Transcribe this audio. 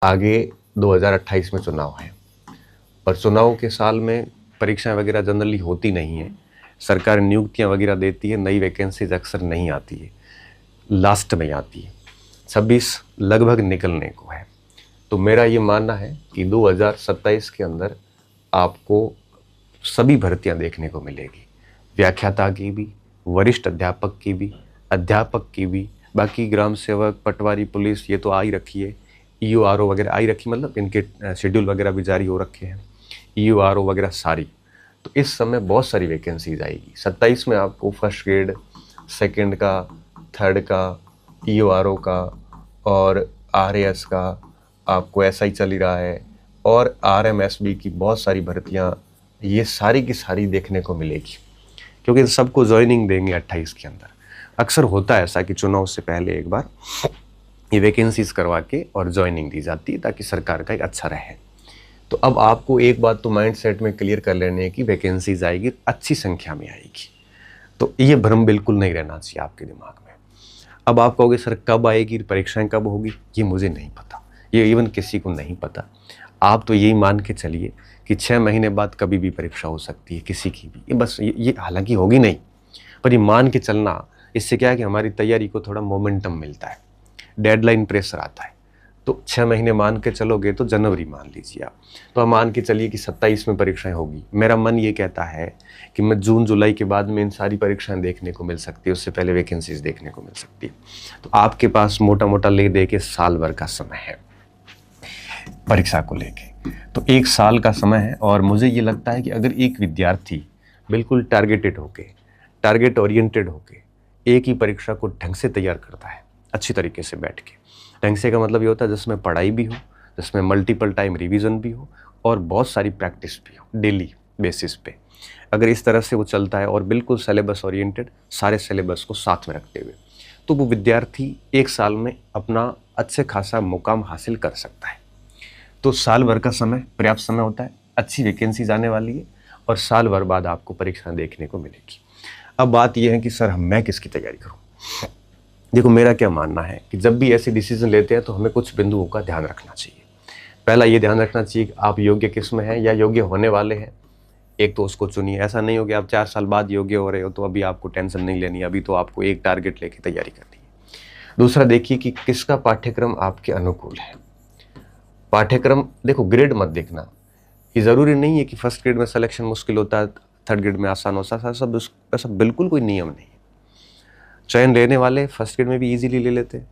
आगे 2028 में चुनाव है और चुनाव के साल में परीक्षाएं वगैरह जनरली होती नहीं है, सरकार नियुक्तियां वगैरह देती है, नई वैकेंसीज अक्सर नहीं आती है, लास्ट में आती है। 26 लगभग निकलने को है, तो मेरा ये मानना है कि 2027 के अंदर आपको सभी भर्तियां देखने को मिलेगी, व्याख्याता की भी, वरिष्ठ अध्यापक की भी, अध्यापक की भी, बाकी ग्राम सेवक, पटवारी, पुलिस ये तो आ ही रखी है, EORO वगैरह आ ही रखी, मतलब इनके शेड्यूल वगैरह भी जारी हो रखे हैं, EORO वगैरह सारी। तो इस समय बहुत सारी वैकेंसीज आएगी। 27 में आपको फर्स्ट ग्रेड, सेकंड का, थर्ड का, EORO का और RAS का, आपको SI चल ही रहा है, और RMSB की बहुत सारी भर्तियां, ये सारी की सारी देखने को मिलेगी, क्योंकि सबको ज्वाइनिंग देंगे 28 के अंदर। अक्सर होता है ऐसा कि चुनाव से पहले एक बार ये वैकेंसीज करवा के और ज्वाइनिंग दी जाती है ताकि सरकार का एक अच्छा रहे। तो अब आपको एक बात तो माइंड सेट में क्लियर कर लेनी है कि वैकेंसीज आएगी, अच्छी संख्या में आएगी, तो ये भ्रम बिल्कुल नहीं रहना चाहिए आपके दिमाग में। अब आप कहोगे सर कब आएगी, परीक्षाएं कब होगी, ये मुझे नहीं पता, ये इवन किसी को नहीं पता। आप तो यही मान के चलिए कि 6 महीने बाद कभी भी परीक्षा हो सकती है किसी की भी, ये बस ये हालांकि होगी नहीं, पर ये मान के चलना, इससे क्या है कि हमारी तैयारी को थोड़ा मोमेंटम मिलता है, डेडलाइन प्रेशर आता है। तो 6 महीने मान के चलोगे तो जनवरी मान लीजिए आप, तो हम मान के चलिए कि 27 में परीक्षाएं होगी। मेरा मन ये कहता है कि मैं जून जुलाई के बाद में इन सारी परीक्षाएं देखने को मिल सकती है, उससे पहले वैकेंसीज देखने को मिल सकती है। तो आपके पास मोटा मोटा ले दे के साल भर का समय है परीक्षा को लेके, तो 1 साल का समय है। और मुझे ये लगता है कि अगर एक विद्यार्थी बिल्कुल टारगेटेड होके, टारगेट ओरिएंटेड होके एक ही परीक्षा को ढंग से तैयार करता है, अच्छी तरीके से बैठ के, ढंग से का मतलब ये होता है जिसमें पढ़ाई भी हो, जिसमें मल्टीपल टाइम रिवीजन भी हो और बहुत सारी प्रैक्टिस भी हो डेली बेसिस पे, अगर इस तरह से वो चलता है और बिल्कुल सिलेबस ओरिएंटेड, सारे सिलेबस को साथ में रखते हुए, तो वो विद्यार्थी 1 साल में अपना अच्छे खासा मुकाम हासिल कर सकता है। तो साल भर का समय पर्याप्त समय होता है, अच्छी वैकेंसी आने वाली है और साल भर बाद आपको परीक्षा देखने को मिलेगी। अब बात यह है कि सर मैं किसकी तैयारी करूं? देखो मेरा क्या मानना है कि जब भी ऐसे डिसीजन लेते हैं तो हमें कुछ बिंदुओं का ध्यान रखना चाहिए। पहला ये ध्यान रखना चाहिए कि आप योग्य किस में हैं या योग्य होने वाले हैं, एक तो उसको चुनिए। ऐसा नहीं हो कि आप 4 साल बाद योग्य हो रहे हो तो अभी आपको टेंशन नहीं लेनी, अभी तो आपको एक टारगेट लेके तैयारी करनी है। दूसरा देखिए कि किसका पाठ्यक्रम आपके अनुकूल है। पाठ्यक्रम देखो, ग्रेड मत देखना, ये ज़रूरी नहीं है कि फर्स्ट ग्रेड में सिलेक्शन मुश्किल होता है, थर्ड ग्रेड में आसान होता है, सब ऐसा बिल्कुल कोई नियम नहीं है। चयन लेने वाले फर्स्ट ग्रेड में भी इजीली ले लेते हैं,